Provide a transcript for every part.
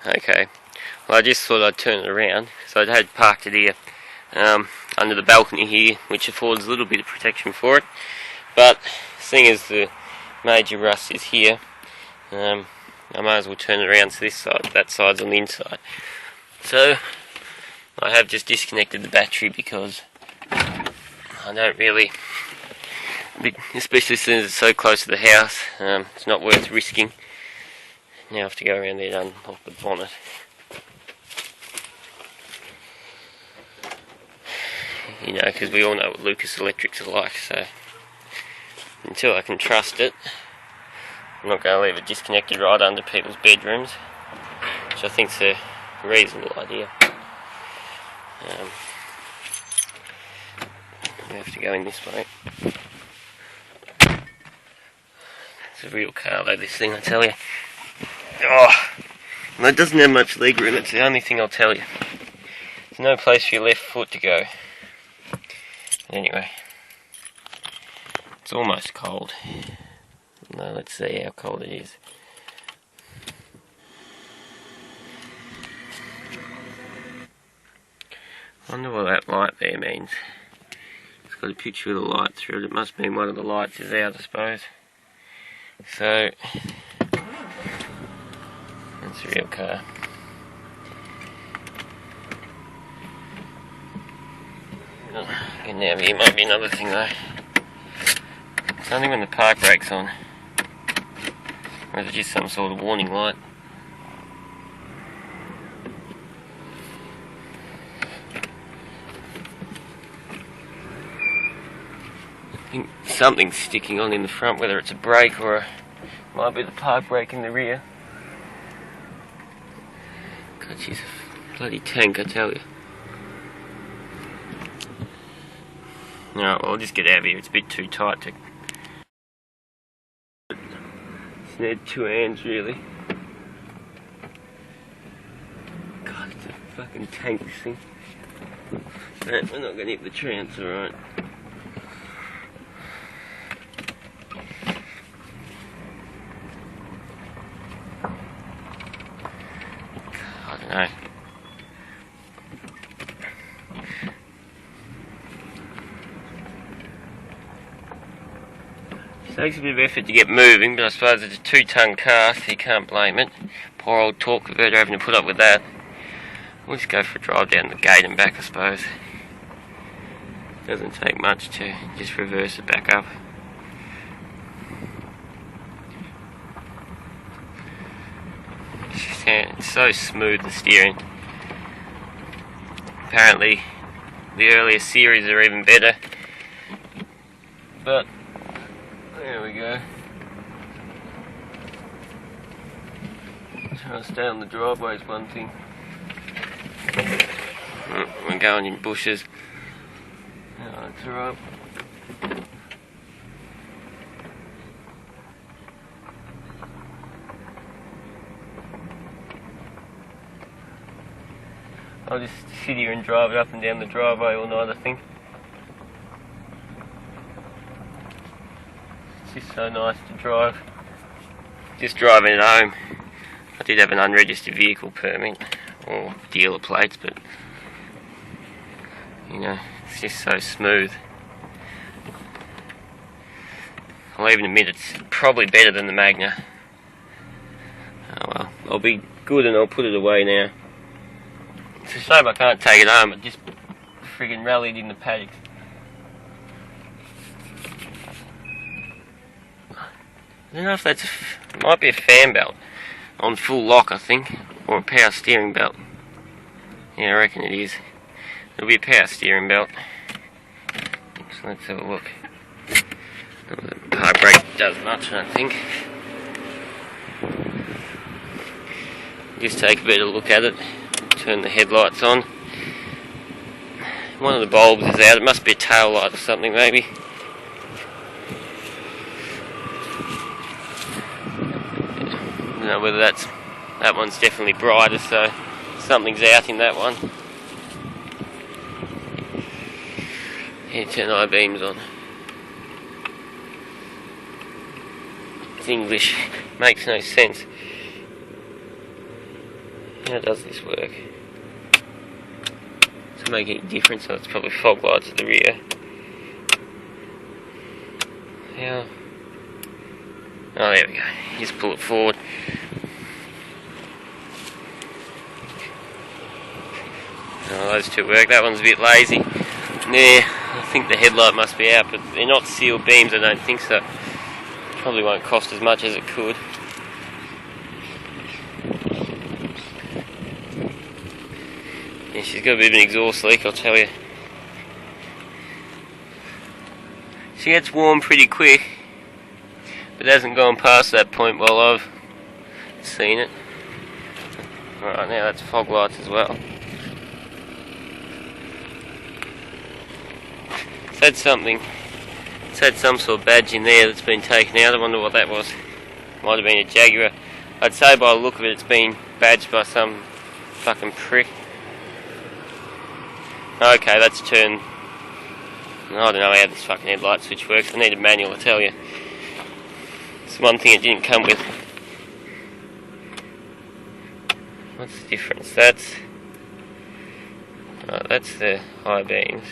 Okay, well I just thought I'd turn it around. So I had parked it here under the balcony here, which affords a little bit of protection for it, but seeing as the major rust is here, I might as well turn it around to this side. That side's on the inside. So I have just disconnected the battery because I don't really, especially since it's so close to the house, it's not worth risking. Now I have to go around there and unlock the bonnet. You know, because we all know what Lucas Electrics are like, so until I can trust it, I'm not going to leave it disconnected right under people's bedrooms, which I think is a reasonable idea. We have to go in this way. It's a real car though, this thing, I tell you. Oh, well, it doesn't have much leg room, it's the only thing I'll tell you. There's no place for your left foot to go. Anyway, it's almost cold. Now let's see how cold it is. I wonder what that light there means. It's got a picture of the light through it. It must mean one of the lights is out, I suppose. So, that's a real car. Getting out of here might be another thing though. It's only when the park brake's on. Or is it just some sort of warning light? I think something's sticking on in the front, whether it's a brake or might be the park brake in the rear. God, she's a bloody tank, I tell you. Alright, well, I'll just get out of here. It's a bit too tight to... Just need two hands, really. God, it's a fucking tank, this thing. Right, we're not going to hit the tree, it's alright. I don't know. It takes a bit of effort to get moving, but I suppose it's a 2-ton car, so you can't blame it. Poor old torque converter having to put up with that. We'll just go for a drive down the gate and back, I suppose. Doesn't take much to just reverse it back up. It's so smooth, the steering. Apparently the earlier series are even better, but there we go. Trying to stay on the driveway is one thing. We're going in bushes. Oh, that's alright. I'll just sit here and drive it up and down the driveway all night, I think. It's just so nice to drive. Just driving it home. I did have an unregistered vehicle permit, or dealer plates, but you know, it's just so smooth. I'll even admit it's probably better than the Magna. Oh well, I'll be good and I'll put it away now. It's a shame I can't take it home, it just friggin' rallied in the paddock. I don't know if that's it might be a fan belt on full lock, I think, or a power steering belt. Yeah, I reckon it is. It'll be a power steering belt. So let's have a look. The park brake does much, I don't think. Just take a better look at it. Turn the headlights on. One of the bulbs is out. It must be a tail light or something, maybe. I don't know whether that one's definitely brighter, so something's out in that one. Yeah, turn I-beams on. It's English. Makes no sense. How does this work? Does it make any difference? So it's probably fog lights at the rear. How? Oh, there we go. Just pull it forward. Oh, those two work. That one's a bit lazy. Yeah, I think the headlight must be out, but they're not sealed beams, I don't think so. Probably won't cost as much as it could. Yeah, she's got a bit of an exhaust leak, I'll tell you. She gets warm pretty quick, but it hasn't gone past that point while I've seen it. Right, now that's fog lights as well. It's had something. It's had some sort of badge in there that's been taken out. I wonder what that was. Might have been a Jaguar. I'd say by the look of it, it's been badged by some fucking prick. Okay, that's turned. I don't know how this fucking headlight switch works. I need a manual, I tell you. It's one thing it didn't come with. What's the difference? That's the high beams.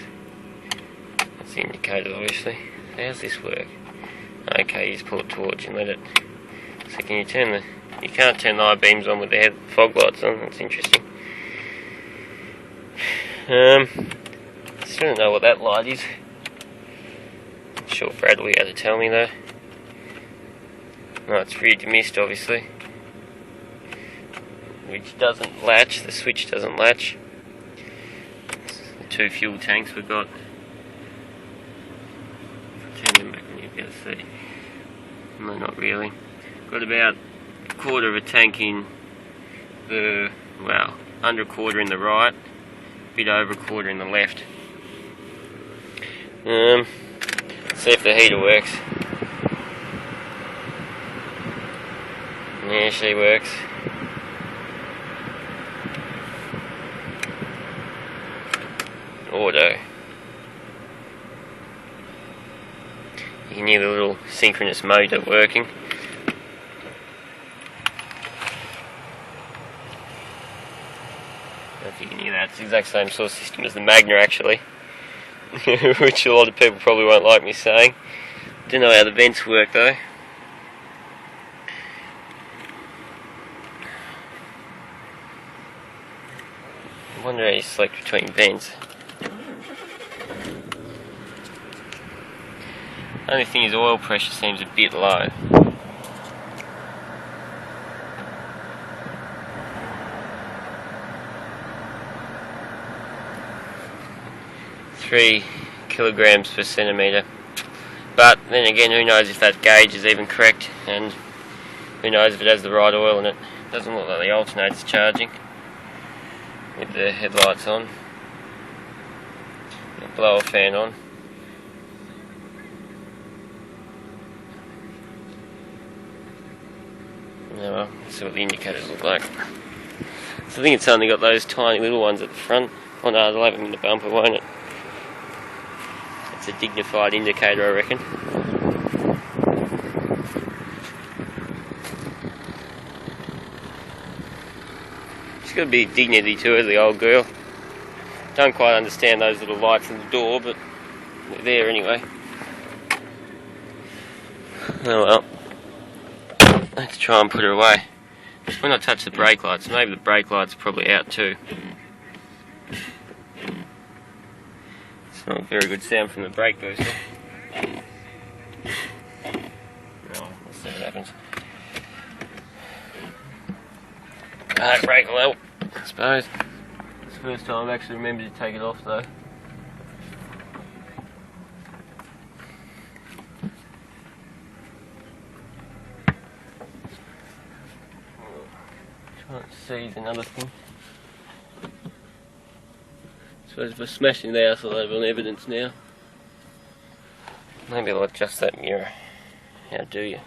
That's the indicator, obviously. How's this work? Okay, you just pull it towards you and let it. So can you turn the? You can't turn the high beams on with the fog lights on. That's interesting. Still don't know what that light is. Not sure Brad will be able to tell me though. No, it's rear mist, obviously. Which doesn't latch. The switch doesn't latch. The two fuel tanks we've got. Turn them back and you'll be able to see. No, not really. Got about a quarter of a tank in the, well, under a quarter in the right, a bit over a quarter in the left. See if the heater works. Yeah, she works. Auto. You can hear the little synchronous motor working. I don't know if you can hear that. It's the exact same sort of system as the Magna actually. Which a lot of people probably won't like me saying. Don't know how the vents work though. I wonder how you select between vents. Only thing is oil pressure seems a bit low. Three kilograms per centimetre. But then again, who knows if that gauge is even correct, and who knows if it has the right oil in it. Doesn't look like the alternator's charging with the headlights on. The blower fan on. Oh well, let's see what the indicators look like. So I think it's only got those tiny little ones at the front. Oh no, they'll have them in the bumper, won't it? It's a dignified indicator, I reckon. She's got a bit of dignity to her, the old girl. Don't quite understand those little lights in the door, but they're there anyway. Oh well. Let's try and put her away. When I touch the brake lights, maybe the brake lights are probably out too. It's not a very good sound from the brake booster. Oh, let's see what happens. That brake will help, I suppose. It's the first time I've actually remembered to take it off though. See another thing. Suppose if I smash in the house, I'll have on evidence now. Maybe I'll adjust that mirror. How do you?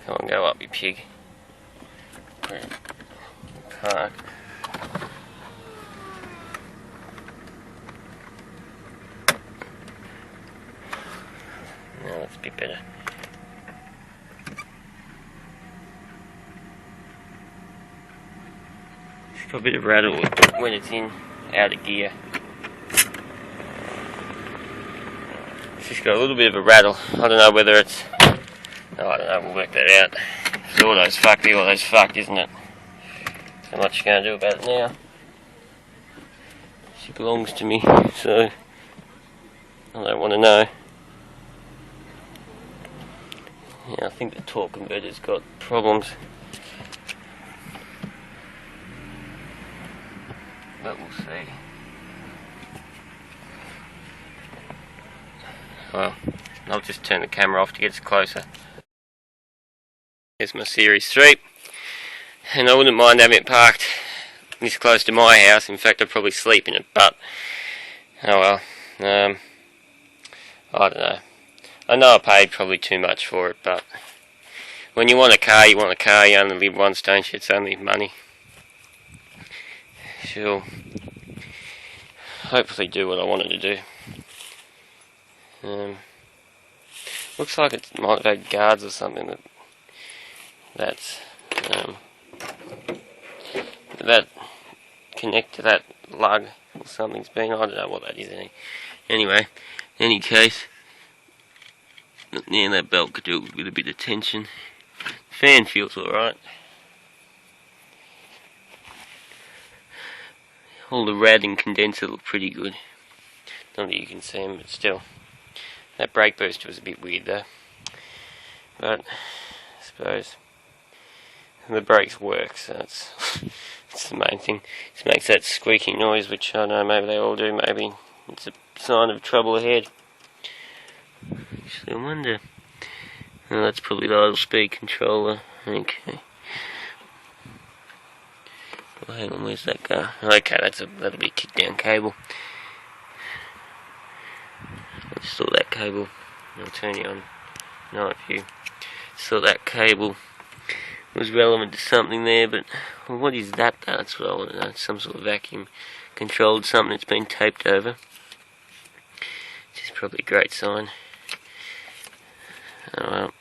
Come on, go up, you pig. Park. that's a bit better. It's got a bit of rattle when it's in out of gear. It's just got a little bit of a rattle. I don't know whether it's... Oh, I don't know, we'll work that out. If the auto's fucked, the auto's fucked, isn't it? So much you can't do about it now. She belongs to me, so I don't want to know. Yeah, I think the torque converter's got problems. But we'll see. Well, I'll just turn the camera off to get us closer. Here's my Series 3. And I wouldn't mind having it parked this close to my house. In fact, I'd probably sleep in it, but oh well. I don't know. I know I paid probably too much for it, but when you want a car, you want a car. You only live once, don't you? It's only money. She'll hopefully do what I wanted to do. Looks like it might have had guards or something that's that connect to that lug or something's been. I don't know what that is. Anyway, in any case, yeah, that belt could do it with a bit of tension. Fan feels alright. All the rad and condenser look pretty good. Not that you can see them, but still. That brake booster was a bit weird though. But I suppose the brakes work, so it's the main thing. It just makes that squeaky noise, which I don't know, maybe they all do. Maybe it's a sign of trouble ahead. Actually, I wonder. Oh, that's probably the idle speed controller. Okay. Well, hang on, where's that go? Okay, that'll be a kick down cable. I just thought that cable. I'll turn you on night view. Just thought that cable was relevant to something there, but well, what is that? That's what I want to know. Some sort of vacuum controlled something that's been taped over, which is probably a great sign. Oh well.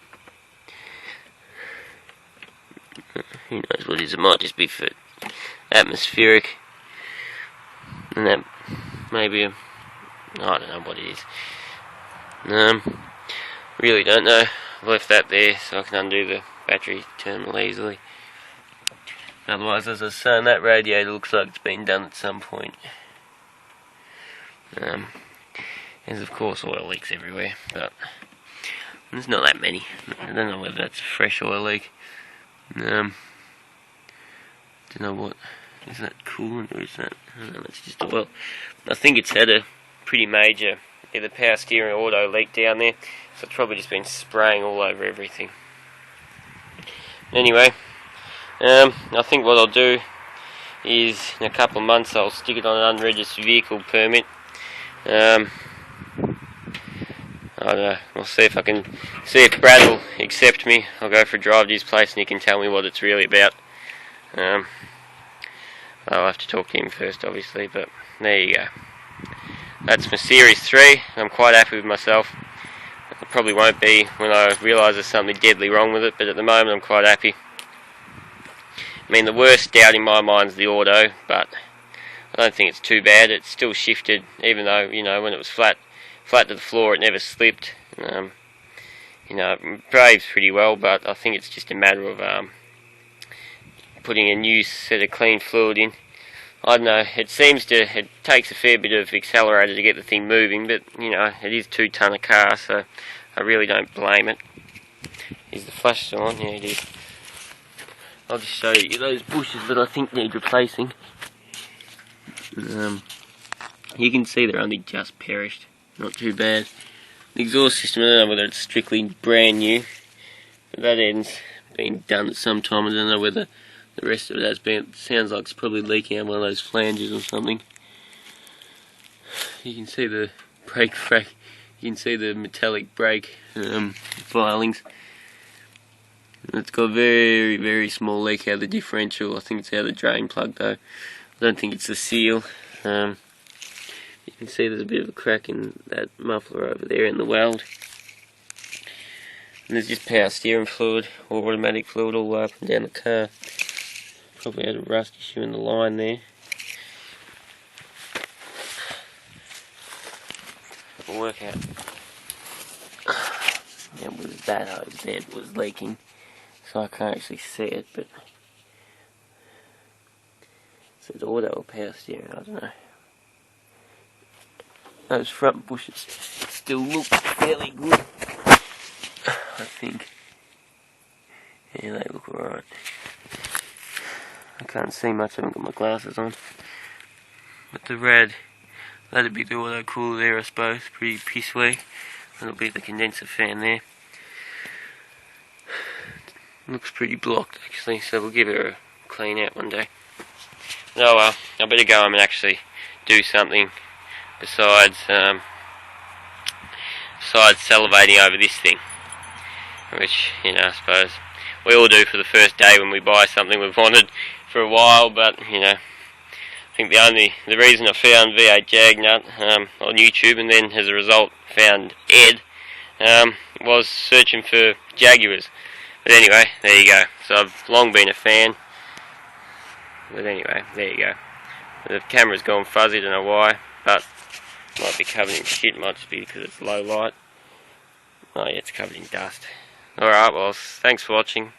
Who knows what it is? It might just be for atmospheric, and that maybe I don't know what it is. Really don't know. I've left that there so I can undo the battery terminal easily. Otherwise, as I was saying, that radiator looks like it's been done at some point. There's of course oil leaks everywhere, but there's not that many. I don't know whether that's a fresh oil leak. Don't know what. Is that coolant or is that? I don't know, that's just oil. I think it's had a pretty major either power steering or auto leak down there, so it's probably just been spraying all over everything. Anyway, I think what I'll do is in a couple of months I'll stick it on an unregistered vehicle permit. I don't know, I'll see if Brad will accept me. I'll go for a drive to his place and he can tell me what it's really about. I'll have to talk to him first obviously, but there you go. That's my Series 3. I'm quite happy with myself. I probably won't be when I realise there's something deadly wrong with it, but at the moment I'm quite happy. I mean, the worst doubt in my mind is the auto, but I don't think it's too bad. It's still shifted, even though, you know, when it was flat to the floor, it never slipped. You know, it behaves pretty well, but I think it's just a matter of putting a new set of clean fluid in. I don't know, it takes a fair bit of accelerator to get the thing moving, but, you know, it is 2 tonne a car, so I really don't blame it. Is the flash still on? Yeah, it is. I'll just show you those bushes that I think need replacing. You can see they're only just perished, not too bad. The exhaust system, I don't know whether it's strictly brand new, but that end's been done at some time. I don't know whether the rest of it has been. It sounds like it's probably leaking out one of those flanges or something. You can see the brake frac. You can see the metallic brake filings. It's got a very, very small leak out of the differential. I think it's out of the drain plug though. I don't think it's the seal. You can see there's a bit of a crack in that muffler over there in the weld. And there's just power steering fluid or automatic fluid all up and down the car. Probably had a rust issue in the line there. We'll work out. It was that hose there that was leaking, so I can't actually see it, but it says auto or power steering, I don't know. Those front bushes still look fairly good, I think. Yeah, they look alright. I can't see much, I haven't got my glasses on. But the red, that'd be the auto cooler there, I suppose, pretty piss weak. That'll be the condenser fan there. Looks pretty blocked actually, so we'll give her a clean out one day. Oh well, I better go home and actually do something besides salivating over this thing, which, you know, I suppose we all do for the first day when we buy something we've wanted for a while. But you know, I think the reason I found V8 Jag Nut on YouTube, and then as a result found Ed, was searching for Jaguars. But anyway, there you go. So I've long been a fan. But anyway, there you go. The camera's gone fuzzy, don't know why, but might be covered in shit, might just be because it's low light. Oh yeah, it's covered in dust. Alright, well, thanks for watching.